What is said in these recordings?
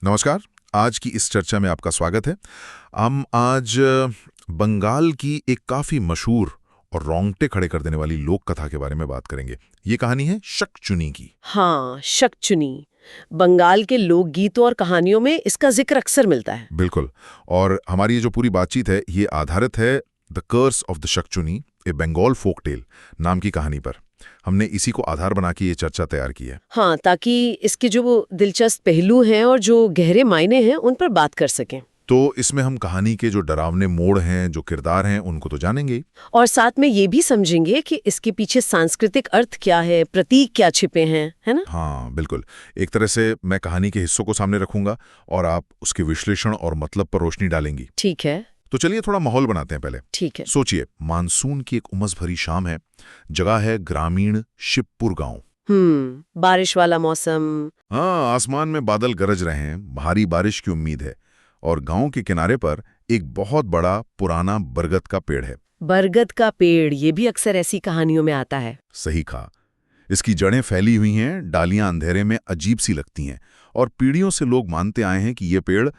नमस्कार। आज की इस चर्चा में आपका स्वागत है। हम आज बंगाल की एक काफ़ी मशहूर और रोंगटे खड़े कर देने वाली लोक कथा के बारे में बात करेंगे। ये कहानी है शक्चुनी की। हाँ, शक्चुनी। बंगाल के लोकगीतों और कहानियों में इसका जिक्र अक्सर मिलता है। बिल्कुल। और हमारी ये जो पूरी बातचीत है ये आधारित है the curse of the Shakchunni a Bengal folk tale नाम की कहानी पर। हमने इसी को आधार बना के ये चर्चा तैयार की है। हाँ, ताकि इसके जो वो दिलचस्प पहलू हैं और जो गहरे मायने हैं उन पर बात कर सकें। तो इसमें हम कहानी के जो डरावने मोड़ हैं, जो किरदार हैं, उनको तो जानेंगे ही। और साथ में ये भी समझेंगे कि इसके पीछे सांस्कृतिक अर्थ क्या है, प्रतीक क्या छिपे हैं, है ना? हाँ बिल्कुल। एक तरह से मैं कहानी के हिस्सों को सामने रखूंगा और आप उसके विश्लेषण और मतलब पर रोशनी डालेंगी। ठीक है। तो चलिए थोड़ा माहौल बनाते हैं पहले। ठीक है। सोचिए, मानसून की एक उमस भरी शाम है। जगह है ग्रामीण शिवपुर गांव। बारिश वाला मौसम। हाँ, आसमान में बादल गरज रहे हैं, भारी बारिश की उम्मीद है। और गांव के किनारे पर एक बहुत बड़ा पुराना बरगद का पेड़ है। बरगद का पेड़, ये भी अक्सर ऐसी कहानियों में आता है। सही कहा। इसकी जड़ें फैली हुई हैं, डालियां अंधेरे में अजीब सी लगती हैं और पीढ़ियों से लोग मानते आए हैं कि ये पेड़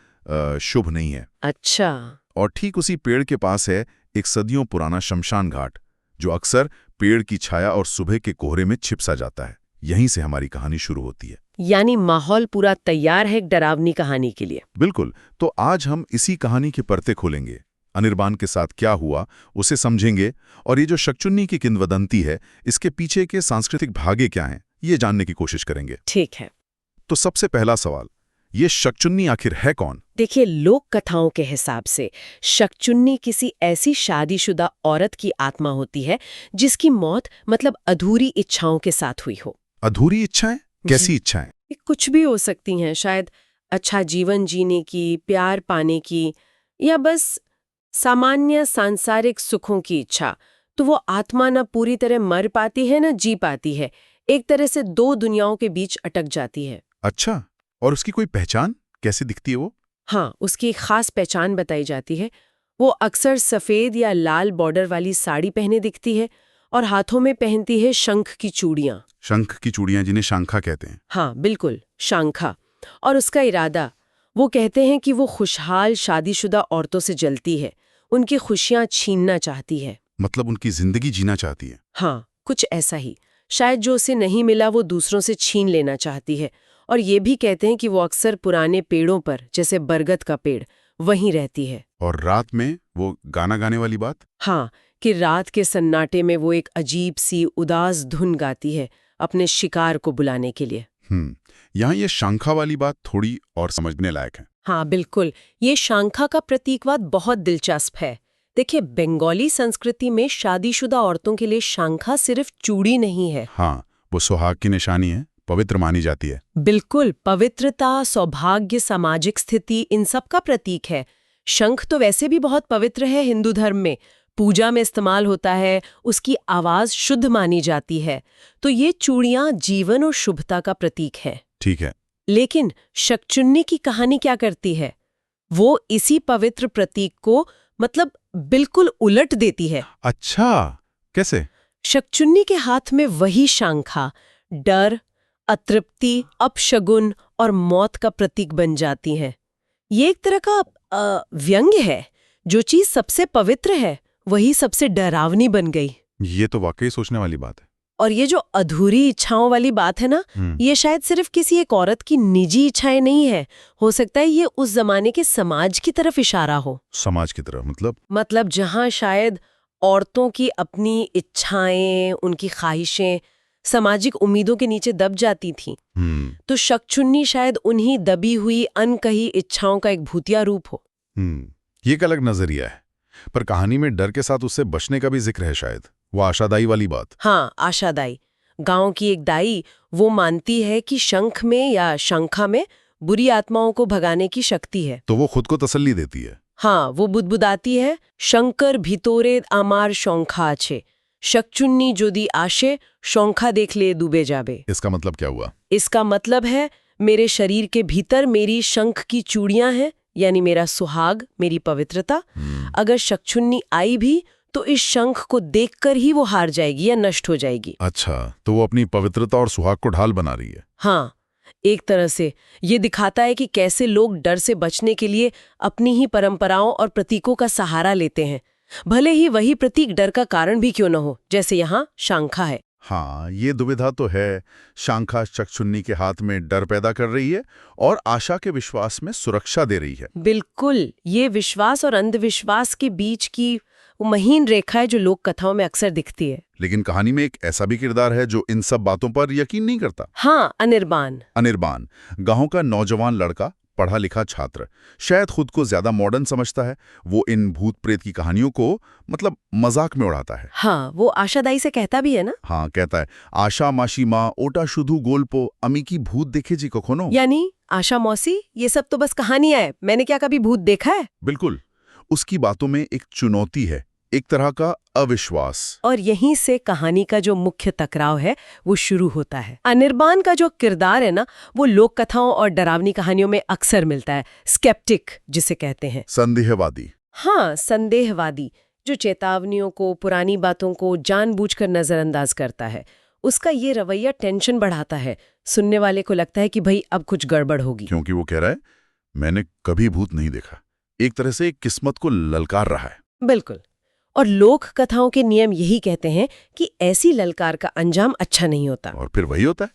शुभ नहीं है। अच्छा। और ठीक उसी पेड़ के पास है एक सदियों पुराना शमशान घाट, जो अक्सर पेड़ की छाया और सुबह के कोहरे में छिप सा जाता है। यहीं से हमारी कहानी शुरू होती है। यानी माहौल पूरा तैयार है एक डरावनी कहानी के लिए। बिल्कुल। तो आज हम इसी कहानी के परते खोलेंगे, अनिर्बान के साथ क्या हुआ उसे समझेंगे, और ये जो शक्चुन्नी की किंवदंती है इसके पीछे के सांस्कृतिक भागे क्या हैं ये जानने की कोशिश करेंगे। ठीक है। तो सबसे पहला सवाल, ये शक्चुन्नी आखिर है कौन? देखिए, लोक कथाओं के हिसाब से शक्चुन्नी किसी ऐसी शादीशुदा औरत की आत्मा होती है जिसकी मौत मतलब अधूरी इच्छाओं के साथ हुई हो। अधूरी इच्छाएं? कैसी जी। इच्छाएं? ये कुछ भी हो सकती हैं, शायद अच्छा जीवन जीने की, प्यार पाने की, या बस सामान्य सांसारिक सुखों की इच्छा। तो वो आत्मा न पूरी तरह मर पाती है न जी पाती है, एक तरह से दो दुनियाओं के बीच अटक जाती है। अच्छा, और उसकी कोई पहचान? कैसे दिखती है वो? हाँ, उसकी एक खास पहचान बताई जाती है। वो अक्सर सफेद या लाल बॉर्डर वाली साड़ी पहने दिखती है और हाथों में पहनती है शंख की चूड़ियाँ। शंख की चूड़ियां, जिन्हें शांखा कहते हैं। हाँ बिल्कुल, शांखा। और उसका इरादा, वो कहते हैं कि वो खुशहाल शादीशुदा औरतों से जलती है, उनकी खुशियाँ छीनना चाहती है। मतलब उनकी जिंदगी जीना चाहती है। हाँ, कुछ ऐसा ही। शायद जो उसे नहीं मिला वो दूसरों से छीन लेना चाहती है। और ये भी कहते हैं कि वो अक्सर पुराने पेड़ों पर, जैसे बरगद का पेड़, वहीं रहती है। और रात में वो गाना गाने वाली बात? हाँ, कि रात के सन्नाटे में वो एक अजीब सी उदास धुन गाती है अपने शिकार को बुलाने के लिए। यहाँ ये शांखा वाली बात थोड़ी और समझने लायक है। हाँ बिल्कुल, ये शांखा का प्रतीकवाद बहुत दिलचस्प है। देखिए, बंगाली संस्कृति में शादीशुदा औरतों के लिए शांखा सिर्फ चूड़ी नहीं है। हाँ, वो सुहाग की निशानी है, पवित्र मानी जाती है। बिल्कुल, पवित्रता, सौभाग्य, सामाजिक स्थिति, इन सब का प्रतीक है। शंख तो वैसे भी बहुत पवित्र है, हिंदू धर्म में पूजा में इस्तेमाल होता है, उसकी आवाज शुद्ध मानी जाती है। तो ये चूड़ियां जीवन और शुभता का प्रतीक है। ठीक है। लेकिन शक्चुन्नी की कहानी क्या करती है? वो इसी पवित्र प्रतीक को मतलब बिल्कुल उलट देती है। अच्छा, कैसे? शक्चुन्नी के हाथ में वही शांखा डर, अतृप्ति, अपशगुन और मौत का प्रतीक बन जाती है। ये एक तरह का व्यंग्य है। जो चीज सबसे पवित्र है वही सबसे डरावनी बन गई। ये तो वाकई सोचने वाली बात है। और ये जो अधूरी इच्छाओं वाली बात है ना, ये शायद सिर्फ किसी एक औरत की निजी इच्छाएं नहीं है। हो सकता है ये उस जमाने के समाज की तरफ इशारा हो। समाज की तरफ मतलब जहां शायद औरतों की अपनी इच्छाएं, उनकी ख्वाहिशें सामाजिक उम्मीदों के नीचे दब जाती थीं। तो शक्चुन्नी शायद उन्हीं दबी हुई अनकही इच्छाओं का एक भूतिया रूप हो। ये एक अलग नजरिया है, पर कहानी में डर के साथ उससे बचने का भी जिक्र है शायद। वो आशादाई वाली बात। हाँ, आशादाई। गांव की एक दाई वो मानती है कि शंख में या शंखा में बुरी आत्माओं को भगाने की शक्ति है। तो वो खुद को तसल्ली देती है। हाँ, वो बुदबुदाती है, शंकर भीतोरे आमार शंखा आछे, शक्चुन्नी जोदी आशे शंखा देख ले डूबे जाबे। इसका मतलब क्या हुआ? इसका मतलब है, मेरे शरीर के भीतर मेरी शंख की चूड़ियां हैं, यानी मेरा सुहाग, मेरी पवित्रता। अगर शक्चुन्नी आई भी तो इस शंख को देखकर ही वो हार जाएगी या नष्ट हो जाएगी। अच्छा, तो वो अपनी पवित्रता और सुहाग को ढाल बना रही है। हाँ, एक तरह से ये दिखाता है कि कैसे लोग डर से बचने के लिए अपनी ही परंपराओं और प्रतीकों का सहारा लेते हैं, भले ही वही प्रतीक डर का कारण भी क्यों न हो, जैसे यहाँ शांखा है। हाँ, ये दुविधा तो है। शांखा शकचुन्नी के हाथ में डर पैदा कर रही है और आशा के विश्वास में सुरक्षा दे रही है। बिल्कुल, ये विश्वास और अंधविश्वास के बीच की वो महीन रेखा है जो लोक कथाओं में अक्सर दिखती है। लेकिन कहानी में एक ऐसा भी किरदार है जो इन सब बातों पर यकीन नहीं करता। हाँ, अनिर्बान। अनिर्बान, गांव का नौजवान लड़का, पढ़ा लिखा छात्र, शायद खुद को ज्यादा मॉडर्न समझता है। वो इन भूत प्रेत की कहानियों को मतलब मजाक में उड़ाता है। हाँ, वो आशादाई से कहता भी है ना। हाँ, कहता है, आशा माशी माँ ओटा शुधु गोलपो अमी की भूत देखे जी कखनो। यानी आशा मौसी, ये सब तो बस कहानियां है, मैंने क्या कभी भूत देखा है? बिल्कुल, उसकी बातों में एक चुनौती है, एक तरह का अविश्वास। और यहीं से कहानी का जो मुख्य टकराव है वो शुरू होता है। अनिर्बान का जो किरदार है ना, वो लोक कथाओं और डरावनी कहानियों में अक्सर मिलता है। स्केप्टिक जिसे कहते हैं, संदेहवादी। हाँ, संदेहवादी, जो चेतावनियों को, पुरानी बातों को जानबूझकर नजरअंदाज करता है। उसका ये रवैया टेंशन बढ़ाता है। सुनने वाले को लगता है कि भाई अब कुछ गड़बड़ होगी, क्योंकि वो कह रहा है, मैंने कभी भूत नहीं देखा। एक तरह से एक किस्मत को ललकार रहा है। बिल्कुल। और लोक कथाओं के नियम यही कहते हैं कि ऐसी ललकार का अंजाम अच्छा नहीं होता। और फिर वही होता है।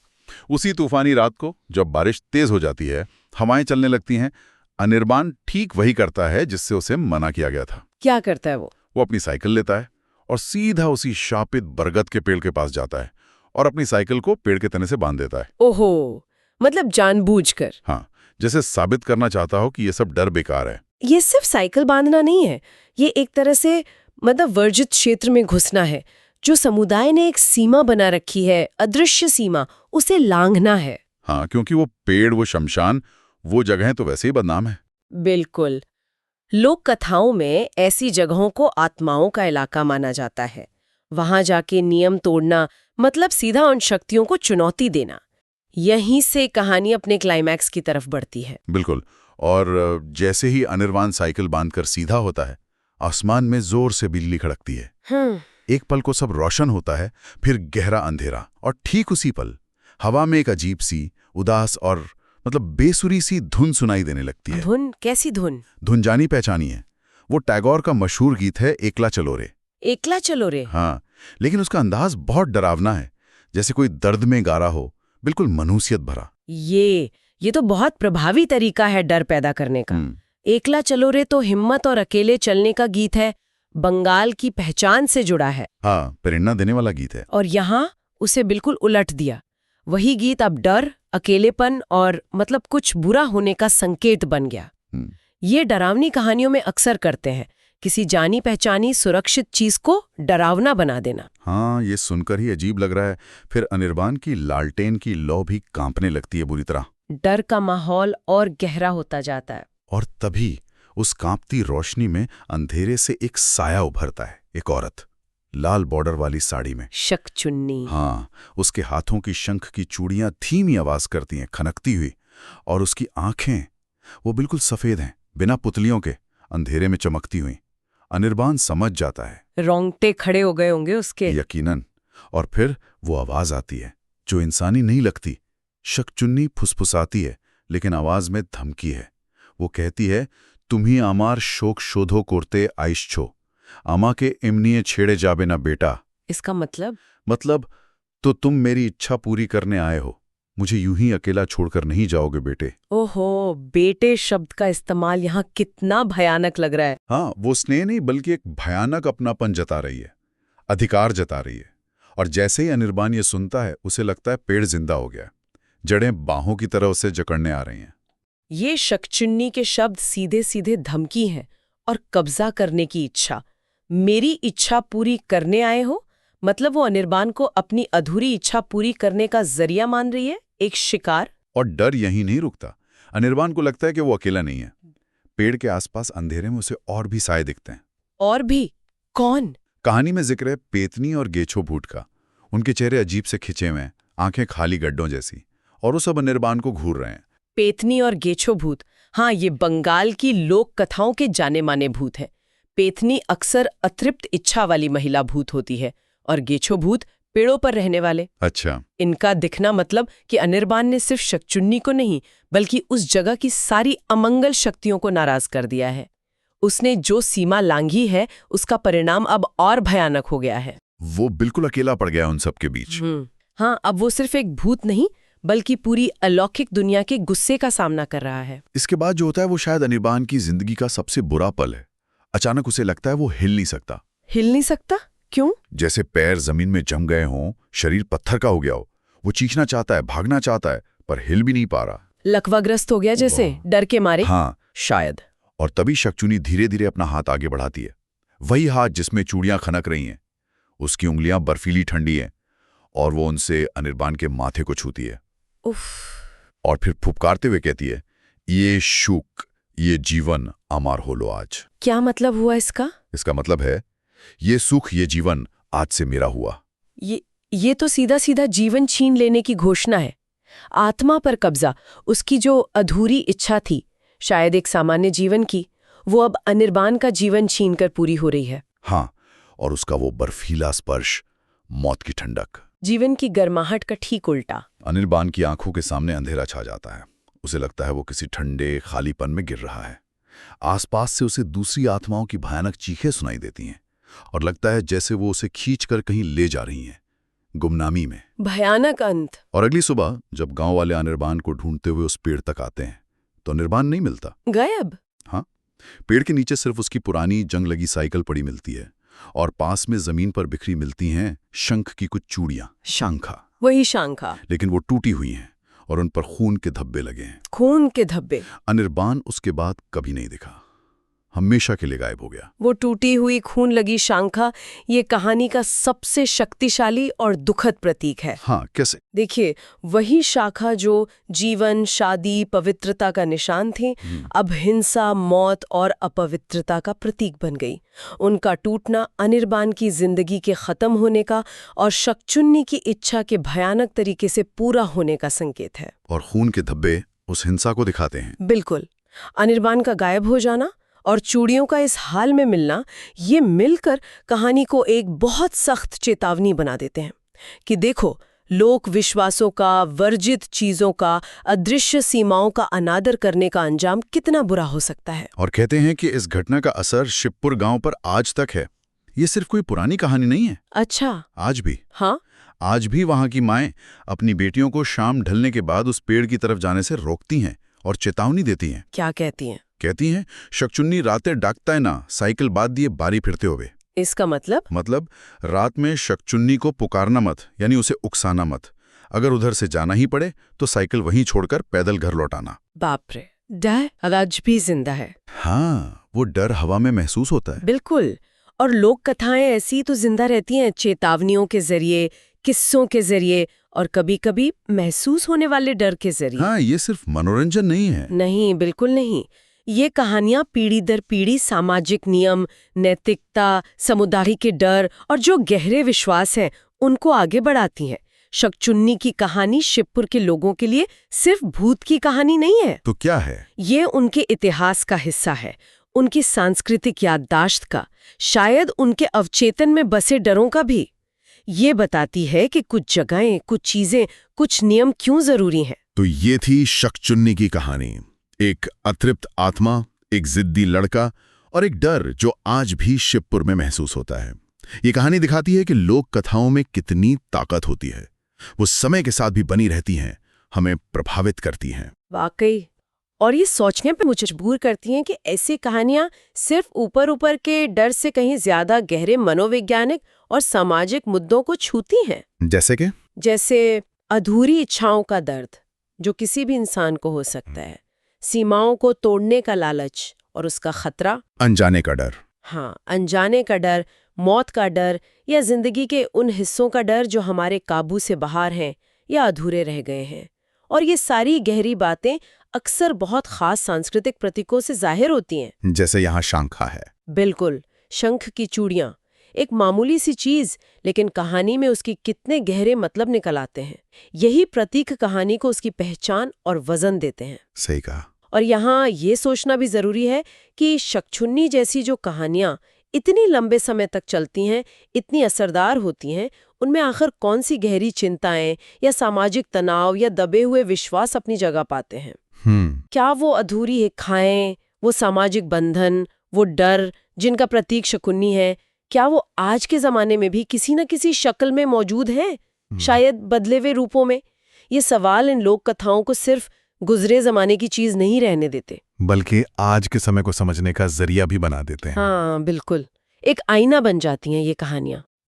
उसी तूफानी रात को जब बारिश तेज हो जाती है, हवाएं चलने लगती हैं, अनिर्बान ठीक वही करता है जिससे उसे मना किया गया था। क्या करता है वो? वो अपनी साइकिल लेता है और सीधा उसी शापित बरगद के पेड़ के पास जाता है और अपनी साइकिल को पेड़ के तने से बांध देता है। ओहो, मतलब जानबूझकर। हाँ, जैसे साबित करना चाहता हो कि ये सब डर बेकार है। ये सिर्फ साइकिल बांधना नहीं है, ये एक तरह से मतलब वर्जित क्षेत्र में घुसना है। जो समुदाय ने एक सीमा बना रखी है, अदृश्य सीमा, उसे लांघना है। हाँ, क्योंकि वो पेड़, वो शमशान, वो जगहें तो वैसे ही बदनाम है। बिल्कुल। लोक कथाओं में ऐसी जगहों को आत्माओं का इलाका माना जाता है। वहां जाके नियम तोड़ना मतलब सीधा उन शक्तियों को चुनौती देना। यहीं से कहानी अपने क्लाइमैक्स की तरफ बढ़ती है। बिल्कुल। और जैसे ही अनिर्बान साइकिल बांधकर सीधा होता है, आसमान में जोर से बिजली खड़कती है। एक पल को सब रोशन होता है, फिर गहरा अंधेरा, और ठीक उसी पल हवा में एक अजीब सी, उदास और मतलब बेसुरी सी धुन सुनाई देने लगती है। धुन? कैसी धुन? धुन जानी पहचानी है। वो टैगोर का मशहूर गीत है, एकला चलो रे। एकला चलो रे? हाँ, लेकिन उसका अंदाज बहुत डरावना है, जैसे कोई दर्द में गा रहा हो, बिल्कुल मनुष्यत भरा। ये तो बहुत प्रभावी तरीका है डर पैदा करने का। एकला चलो रे तो हिम्मत और अकेले चलने का गीत है, बंगाल की पहचान से जुड़ा है। हाँ, प्रेरणा देने वाला गीत है। और यहाँ उसे बिल्कुल उलट दिया। वही गीत अब डर, अकेलेपन और मतलब कुछ बुरा होने का संकेत बन गया। ये डरावनी कहानियों में अक्सर करते हैं, किसी जानी पहचानी सुरक्षित चीज को डरावना बना देना। हाँ, ये सुनकर ही अजीब लग रहा है। फिर अनिर्बान की लालटेन की लौ भी कांपने लगती है बुरी तरह। डर का माहौल और गहरा होता जाता है। और तभी उस कांपती रोशनी में अंधेरे से एक साया उभरता है। एक औरत, लाल बॉर्डर वाली साड़ी में। शकचुन्नी। हाँ, उसके हाथों की शंख की चूड़ियां धीमी आवाज करती हैं, खनकती हुई, और उसकी आंखें वो बिल्कुल सफेद हैं, बिना पुतलियों के, अंधेरे में चमकती हुई। अनिर्बान समझ जाता है। रोंगटे खड़े हो गए होंगे उसके। यकीनन। और फिर वो आवाज आती है जो इंसानी नहीं लगती। शकचुन्नी फुसफुसाती है, लेकिन आवाज में धमकी है। वो कहती है, तुम्ही आमार शोक शोधो करते आइश छो, आमा के इमनिए छेड़े जाबे ना बेटा। इसका मतलब तो तुम मेरी इच्छा पूरी करने आए हो, मुझे यूं ही अकेला छोड़कर नहीं जाओगे बेटे। ओहो, बेटे शब्द का इस्तेमाल यहाँ कितना भयानक लग रहा है। हाँ, वो स्नेह नहीं बल्कि एक भयानक अपनापन जता रही है, अधिकार जता रही है। और जैसे ही अनिर्बान ये सुनता है, उसे लगता है पेड़ जिंदा हो गया, जड़ें बाहों की तरह उसे जकड़ने आ रही हैं। ये शकचुन्नी के शब्द सीधे सीधे धमकी हैं और कब्जा करने की इच्छा। मेरी इच्छा पूरी करने आए हो, मतलब वो अनिर्बान को अपनी अधूरी इच्छा पूरी करने का जरिया मान रही है, एक शिकार। और डर यहीं नहीं रुकता। अनिर्बान को लगता है कि वो अकेला नहीं है। पेड़ के आसपास अंधेरे में उसे और भी साए दिखते हैं। और भी? कौन? कहानी में जिक्र है पेतनी और गेछो भूत का। उनके चेहरे अजीब से खिंचे हुए हैं, आंखें खाली गड्ढों जैसी, और वो सब अनिर्बान को घूर रहे हैं। पेतनी और गेछो भूत, हाँ, ये बंगाल की लोक कथाओं के जाने माने भूत हैं। पेतनी अक्सर अतृप्त इच्छा वाली महिला भूत होती है और गेछो भूत पेड़ों पर रहने वाले। अच्छा। इनका दिखना मतलब कि अनिर्बान ने सिर्फ शक्चुन्नी को नहीं बल्कि उस जगह की सारी अमंगल शक्तियों को नाराज कर दिया है। उसने जो सीमा लांघी है उसका परिणाम अब और भयानक हो गया है। वो बिल्कुल अकेला पड़ गया उन सब के बीच। हाँ, अब वो सिर्फ एक भूत नहीं बल्कि पूरी अलौकिक दुनिया के गुस्से का सामना कर रहा है। इसके बाद जो होता है वो शायद अनिर्बान की जिंदगी का सबसे बुरा पल है। अचानक उसे लगता है वो हिल नहीं सकता। हिल नहीं सकता? क्यों? जैसे पैर जमीन में जम गए हों, शरीर पत्थर का हो गया हो। वो चीखना चाहता है, भागना चाहता है, पर हिल भी नहीं पा रहा। लकवाग्रस्त हो गया जैसे, डर के मारे। हाँ, शायद। और तभी शक्चुनी धीरे धीरे अपना हाथ आगे बढ़ाती है। वही हाथ जिसमें चूड़ियां खनक रही हैं। उसकी उंगलियां बर्फीली ठंडी हैं और वो उनसे अनिर्बान के माथे को छूती है। उफ। और फिर फुफकारते हुए कहती है, ये शुक, ये जीवन अमर हो लो आज। क्या मतलब हुआ इसका? इसका मतलब है ये सुख, ये जीवन आज से मेरा हुआ। ये तो सीधा सीधा जीवन छीन लेने की घोषणा है। आत्मा पर कब्जा, उसकी जो अधूरी इच्छा थी शायद एक सामान्य जीवन की, वो अब अनिर्बान का जीवन छीनकर पूरी हो रही है। हाँ, और उसका वो बर्फीला स्पर्श, मौत की ठंडक, जीवन की गर्माहट का ठीक उल्टा। अनिर्बान की आंखों के सामने अंधेरा छा जाता है। उसे लगता है वो किसी ठंडे खालीपन में गिर रहा है। आसपास से उसे दूसरी आत्माओं की भयानक चीखें सुनाई देती हैं और लगता है जैसे वो उसे खींचकर कहीं ले जा रही हैं, गुमनामी में। भयानक अंत। और अगली सुबह जब गांव वाले अनिर्बान को ढूंढते हुए उस पेड़ तक आते हैं तो अनिर्बान नहीं मिलता। गायब? हाँ, पेड़ के नीचे सिर्फ उसकी पुरानी जंग लगी साइकिल पड़ी मिलती है और पास में जमीन पर बिखरी मिलती हैं शंख की कुछ चूड़ियां, शांखा। वही शांखा, लेकिन वो टूटी हुई हैं और उन पर खून के धब्बे लगे हैं। खून के धब्बे। अनिर्बान उसके बाद कभी नहीं दिखा, हमेशा के लिए गायब हो गया। वो टूटी हुई खून लगी शांखा ये कहानी का सबसे शक्तिशाली और दुखद प्रतीक है। हाँ, कैसे? देखिए, वही शाखा जो जीवन, शादी, पवित्रता का निशान थी, अब हिंसा, मौत और अपवित्रता का प्रतीक बन गई। उनका टूटना अनिर्बान की जिंदगी के खत्म होने का और शक्चुन्नी की इच्छा के भयानक तरीके से पूरा होने का संकेत है। और खून के धब्बे उस हिंसा को दिखाते हैं। बिल्कुल। अनिर्बान का गायब हो जाना और चूड़ियों का इस हाल में मिलना, ये मिलकर कहानी को एक बहुत सख्त चेतावनी बना देते हैं कि देखो, लोक विश्वासों का, वर्जित चीजों का, अदृश्य सीमाओं का अनादर करने का अंजाम कितना बुरा हो सकता है। और कहते हैं कि इस घटना का असर शिवपुर गांव पर आज तक है। ये सिर्फ कोई पुरानी कहानी नहीं है। अच्छा। आज भी। हाँ, आज भी वहां की माएं अपनी बेटियों को शाम ढलने के बाद उस पेड़ की तरफ जाने से रोकती हैं और चेतावनी देती हैं। क्या कहती हैं? कहती हैं, शक्चुन्नी रातें डाकता है ना, साइकिल बाद दिए बारी फिरते हुए। इसका मतलब रात में शक्चुन्नी को पुकारना मत, यानी उसे उकसाना मत। अगर उधर से जाना ही पड़े तो साइकिल वहीं छोड़कर पैदल घर लौटाना। बाप रे, डर आज भी जिंदा है। हाँ, वो डर हवा में महसूस होता है। बिल्कुल। और लोक कथाएं ऐसी तो जिंदा रहती हैं, चेतावनियों के जरिए, किस्सों के जरिए और कभी-कभी महसूस होने वाले डर के जरिए। हाँ, ये सिर्फ मनोरंजन नहीं है। नहीं, बिल्कुल नहीं। ये कहानियां पीढ़ी दर पीढ़ी सामाजिक नियम, नैतिकता, समुदाय के डर और जो गहरे विश्वास हैं उनको आगे बढ़ाती हैं। शक्चुन्नी की कहानी शिवपुर के लोगों के लिए सिर्फ भूत की कहानी नहीं है। तो क्या है? ये उनके इतिहास का हिस्सा है, उनकी सांस्कृतिक याददाश्त का, शायद उनके अवचेतन में बसे डरों का भी। ये बताती है कि कुछ जगहें, कुछ चीजें, कुछ नियम क्यों जरूरी हैं। तो ये थी शक्चुन्नी की कहानी। एक अतृप्त आत्मा, एक जिद्दी लड़का और एक डर जो आज भी शिवपुर में महसूस होता है। ये कहानी दिखाती है कि लोक कथाओं में कितनी ताकत होती है। वो समय के साथ भी बनी रहती हैं, हमें प्रभावित करती हैं। वाकई। और ये सोचने पे मुझे मजबूर करती हैं कि ऐसी कहानियां सिर्फ ऊपर ऊपर के डर से कहीं ज्यादा गहरे मनोवैज्ञानिक और सामाजिक मुद्दों को छूती हैं। जैसे अधूरी इच्छाओं का दर्द जो किसी भी इंसान को हो सकता है, सीमाओं को तोड़ने का लालच और उसका खतरा, अनजाने का डर। हाँ, अनजाने का डर, मौत का डर या जिंदगी के उन हिस्सों का डर जो हमारे काबू से बाहर हैं या अधूरे रह गए हैं। और ये सारी गहरी बातें अक्सर बहुत खास सांस्कृतिक प्रतीकों से जाहिर होती हैं। जैसे यहाँ शंखा है। बिल्कुल, शंख की चूड़ियां, एक मामूली सी चीज, लेकिन कहानी में उसकी कितने गहरे मतलब निकल आते हैं। यही प्रतीक कहानी को उसकी पहचान और वजन देते हैं। सही कहा। और यहाँ ये सोचना भी जरूरी है कि शक्चुन्नी जैसी जो कहानियां इतनी लंबे समय तक चलती हैं, इतनी असरदार होती हैं, उनमें आखिर कौन सी गहरी चिंताएं या सामाजिक तनाव या दबे हुए विश्वास अपनी जगह पाते हैं? क्या वो अधूरी इच्छाएं, वो सामाजिक बंधन, वो डर जिनका प्रतीक शकुनी है, क्या वो आज के जमाने में भी किसी न किसी शक्ल में मौजूद हैं? शायद बदले हुए रूपों में। ये सवाल इन लोक कथाओं को सिर्फ गुजरे जमाने की चीज नहीं रहने देते, बल्कि आज के समय को समझने का जरिया भी बना देते हैं। हाँ बिल्कुल, एक आईना बन जाती हैं ये कहानियां।